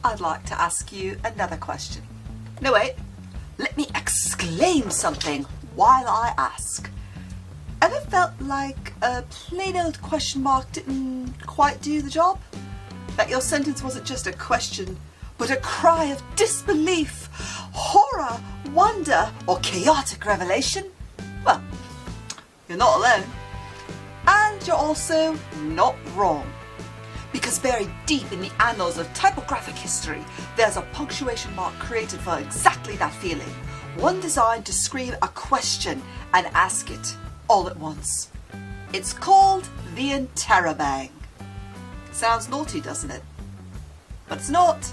I'd like to ask you another question. No, wait. Let me exclaim something while I ask. Ever felt like a plain old question mark didn't quite do the job? That your sentence wasn't just a question, but a cry of disbelief, horror, wonder, or chaotic revelation? Well, you're not alone. And you're also not wrong. Because buried deep in the annals of typographic history, there's a punctuation mark created for exactly that feeling. One designed to scream a question and ask it all at once. It's called the Interrobang. Sounds naughty, doesn't it? But it's not.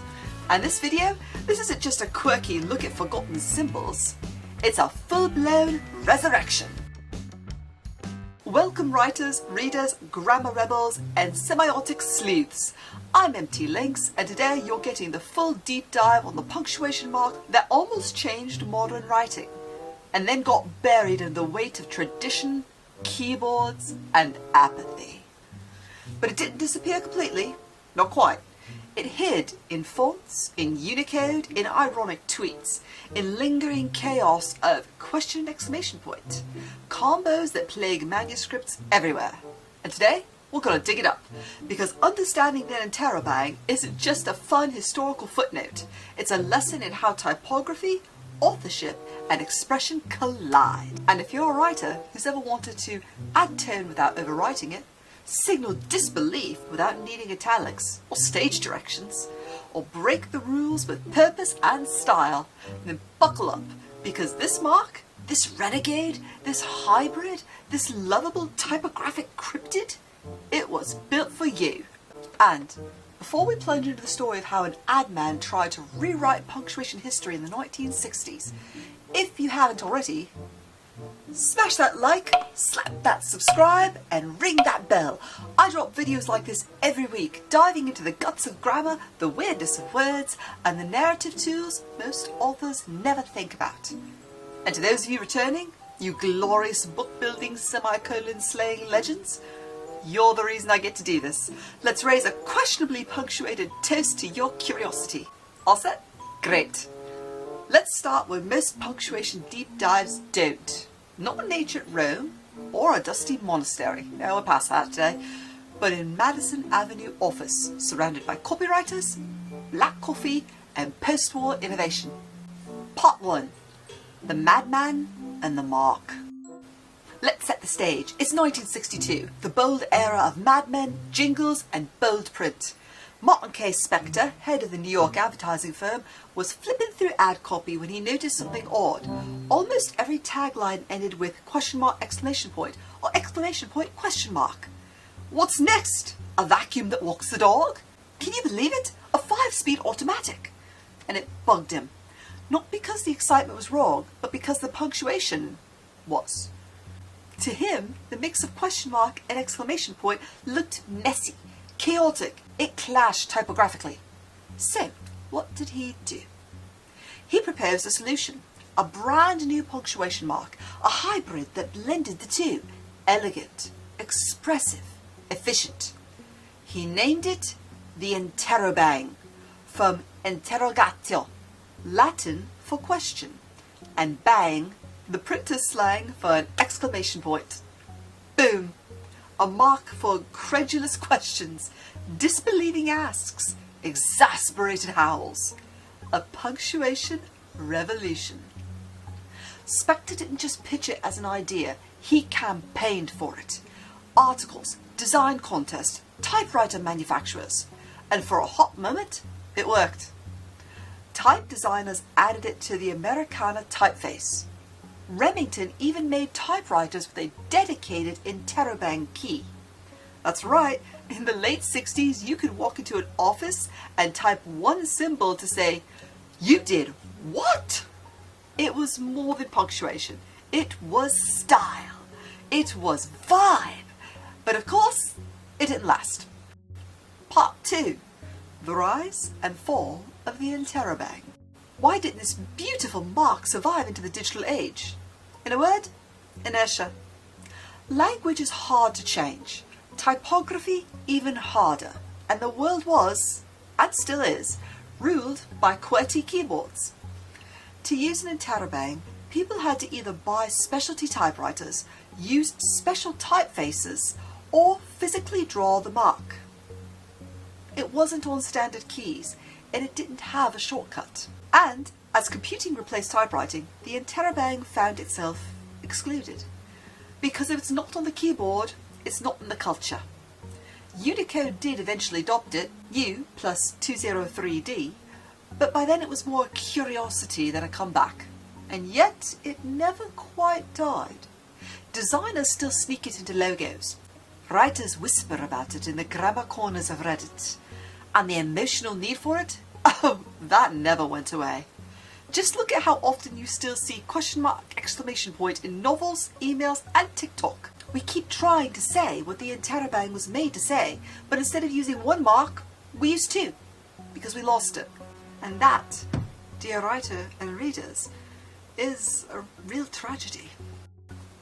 And this video, this isn't just a quirky look at forgotten symbols. It's a full-blown resurrection. Welcome writers, readers, grammar rebels and semiotic sleuths. I'm MT Lynx and today you're getting the full deep dive on the punctuation mark that almost changed modern writing and then got buried in the weight of tradition, keyboards and apathy. But it didn't disappear completely, not quite. It hid in fonts, in Unicode, in ironic tweets, in lingering chaos of question and exclamation point, combos that plague manuscripts everywhere. And today, we're going to dig it up, because understanding the Interrobang isn't just a fun historical footnote, it's a lesson in how typography, authorship and expression collide. And if you're a writer who's ever wanted to add tone without overwriting it, signal disbelief without needing italics or stage directions, or break the rules with purpose and style, then buckle up, because this mark, this renegade, this hybrid, this lovable typographic cryptid, it was built for you. And before we plunge into the story of how an ad man tried to rewrite punctuation history in the 1960s, if you haven't already, smash that like, slap that subscribe, and ring that bell. I drop videos like this every week, diving into the guts of grammar, the weirdness of words, and the narrative tools most authors never think about. And to those of you returning, you glorious book-building semicolon-slaying legends, you're the reason I get to do this. Let's raise a questionably punctuated toast to your curiosity. All set? Great. Let's start where most punctuation deep dives don't. Not an ancient Rome or a dusty monastery, no, we're past that today, but in Madison Avenue office, surrounded by copywriters, black coffee and post-war innovation. Part 1. The Madman and the Mark. Let's set the stage. It's 1962, the bold era of madmen, jingles and bold print. Martin K. Spector, head of the New York advertising firm, was flipping through ad copy when he noticed something odd. Almost every tagline ended with question mark, exclamation point, or exclamation point, question mark. What's next? A vacuum that walks the dog? Can you believe it? A 5-speed automatic. And it bugged him. Not because the excitement was wrong, but because the punctuation was. To him, the mix of question mark and exclamation point looked messy, chaotic. It clashed typographically. So, what did he do? He proposed a solution, a brand new punctuation mark, a hybrid that blended the two, elegant, expressive, efficient. He named it the Interrobang, from interrogatio, Latin for question, and bang, the printer's slang for an exclamation point. Boom! A mark for credulous questions, disbelieving asks, exasperated howls. A punctuation revolution. Spector didn't just pitch it as an idea, he campaigned for it. Articles, design contests, typewriter manufacturers. And for a hot moment, it worked. Type designers added it to the Americana typeface. Remington even made typewriters with a dedicated Interrobang key. That's right, in the late 60s you could walk into an office and type one symbol to say, "You did what?" It was more than punctuation. It was style. It was vibe. But of course, it didn't last. Part 2. The Rise and Fall of the Interrobang. Why didn't this beautiful mark survive into the digital age? In a word, inertia. Language is hard to change. Typography even harder. And the world was, and still is, ruled by QWERTY keyboards. To use an Interrobang, people had to either buy specialty typewriters, use special typefaces, or physically draw the mark. It wasn't on standard keys, and it didn't have a shortcut. And as computing replaced typewriting, the Interrobang found itself excluded. Because if it's not on the keyboard, it's not in the culture. Unicode did eventually adopt it, U plus 203D, but by then it was more a curiosity than a comeback. And yet it never quite died. Designers still sneak it into logos. Writers whisper about it in the grammar corners of Reddit. And the emotional need for it? Oh, that never went away. Just look at how often you still see question mark, exclamation point in novels, emails, and TikTok. We keep trying to say what the Interrobang was made to say, but instead of using one mark, we use two, because we lost it. And that, dear writer and readers, is a real tragedy.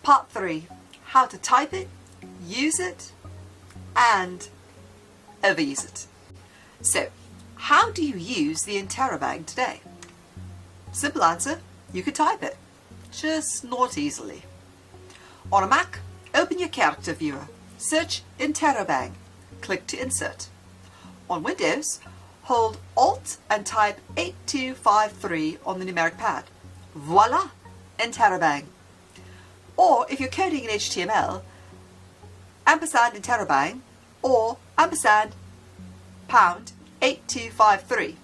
Part 3. How to type it, use it, and overuse it. So, how do you use the Interrobang today? Simple answer, you could type it, just not easily. On a Mac, open your character viewer, search Interrobang, click to insert. On Windows, hold Alt and type 8253 on the numeric pad. Voila! Interrobang. Or if you're coding in HTML, ampersand Interrobang or ampersand pound 8253.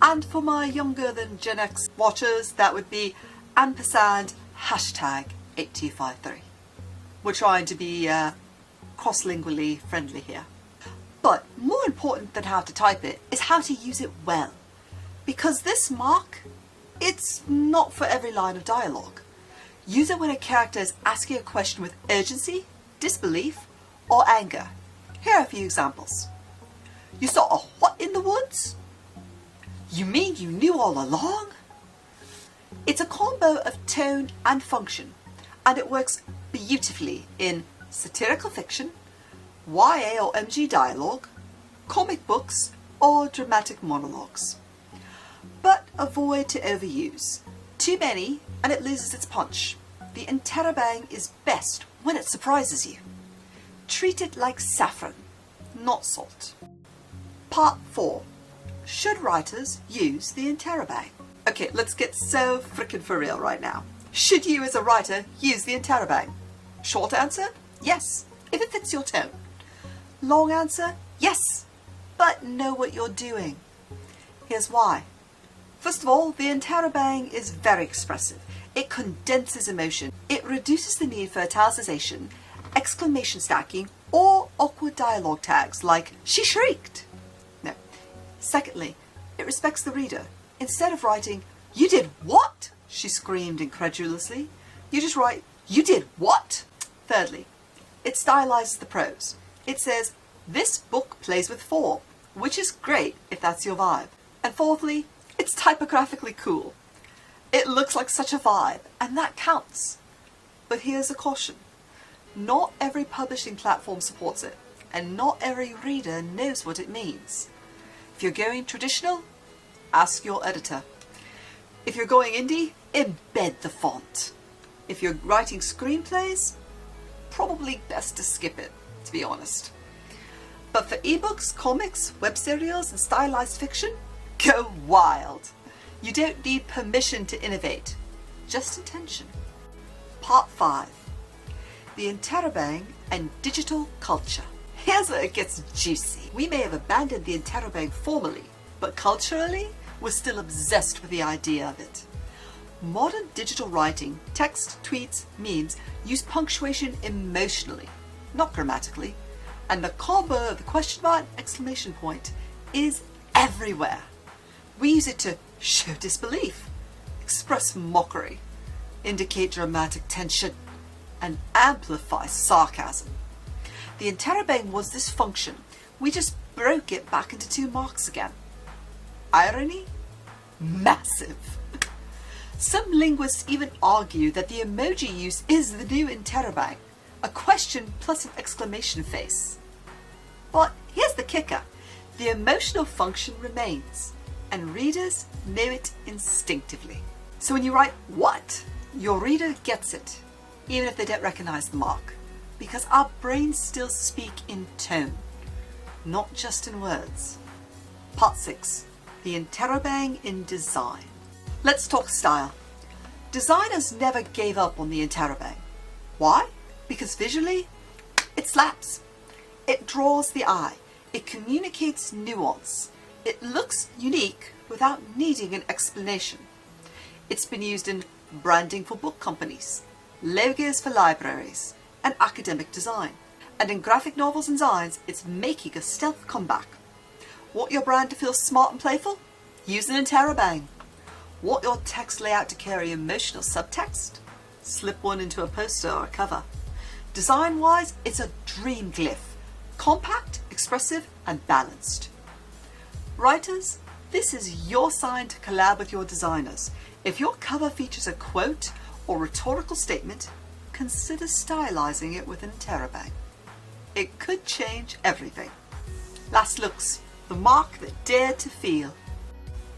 And for my younger than Gen X watchers, that would be ampersand hashtag 8253. We're trying to be cross-lingually friendly here. But more important than how to type it is how to use it well. Because this mark, it's not for every line of dialogue. Use it when a character is asking a question with urgency, disbelief, or anger. Here are a few examples. You saw a what in the woods? You mean you knew all along? It's a combo of tone and function, and it works beautifully in satirical fiction, YA or MG dialogue, comic books, or dramatic monologues. But avoid to overuse. Too many and it loses its punch. The Interrobang is best when it surprises you. Treat it like saffron, not salt. Part 4. Should writers use the Interrobang? Okay, let's get so frickin' for real right now. Should you as a writer use the Interrobang? Short answer, yes, if it fits your tone. Long answer, yes, but know what you're doing. Here's why. First of all, the Interrobang is very expressive. It condenses emotion. It reduces the need for italicization, exclamation stacking, or awkward dialogue tags like, she shrieked. No. Secondly, it respects the reader. Instead of writing, you did what? She screamed incredulously. You just write, you did what? Thirdly, it stylizes the prose. It says, this book plays with form, which is great if that's your vibe. And fourthly, it's typographically cool. It looks like such a vibe, and that counts. But here's a caution. Not every publishing platform supports it, and not every reader knows what it means. If you're going traditional, ask your editor. If you're going indie, embed the font. If you're writing screenplays, probably best to skip it, to be honest. But for ebooks, comics, web serials, and stylized fiction, go wild. You don't need permission to innovate, just intention. Part 5. The Interrobang and digital culture. Here's where it gets juicy. We may have abandoned the Interrobang formally, but culturally, we're still obsessed with the idea of it. Modern digital writing, text, tweets, memes use punctuation emotionally, not grammatically, and the combo of the question mark and exclamation point is everywhere. We use it to show disbelief, express mockery, indicate dramatic tension, and amplify sarcasm. The Interrobang was this function. We just broke it back into 2 marks again. Irony? Massive. Some linguists even argue that the emoji use is the new Interrobang, a question plus an exclamation face. But here's the kicker. The emotional function remains, and readers know it instinctively. So when you write what, your reader gets it, even if they don't recognize the mark, because our brains still speak in tone, not just in words. Part 6. The Interrobang in design. Let's talk style. Designers never gave up on the Interrobang. Why? Because visually, it slaps. It draws the eye. It communicates nuance. It looks unique without needing an explanation. It's been used in branding for book companies, logos for libraries, and academic design. And in graphic novels and designs, it's making a stealth comeback. Want your brand to feel smart and playful? Use an Interrobang. Want your text layout to carry emotional subtext? Slip one into a poster or a cover. Design-wise, it's a dream glyph. Compact, expressive, and balanced. Writers, this is your sign to collab with your designers. If your cover features a quote or rhetorical statement, consider stylizing it with an Interrobang. It could change everything. Last looks, the mark that dared to feel.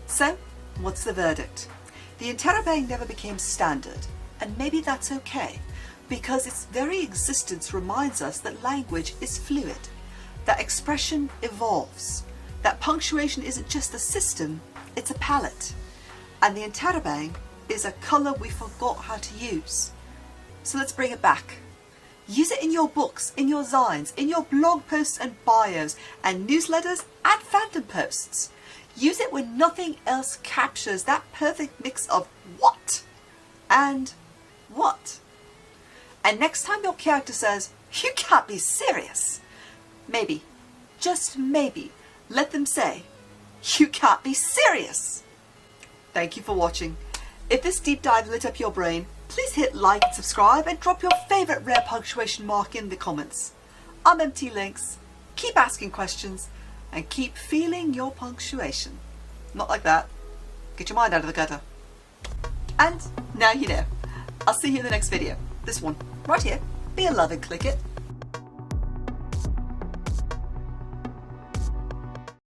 So, what's the verdict? The Interrobang never became standard, and maybe that's okay, because its very existence reminds us that language is fluid, that expression evolves, that punctuation isn't just a system, it's a palette, and the Interrobang is a colour we forgot how to use. So let's bring it back. Use it in your books, in your designs, in your blog posts and bios, and newsletters and fandom posts. Use it when nothing else captures that perfect mix of what and what. And next time your character says, "You can't be serious," maybe, just maybe, let them say, "You can't be serious." Thank you for watching. If this deep dive lit up your brain, please hit like and subscribe and drop your favourite rare punctuation mark in the comments. I'm MT Lynx. Keep asking questions and keep feeling your punctuation. Not like that. Get your mind out of the gutter. And now you know. I'll see you in the next video. This one, right here. Be a love and click it.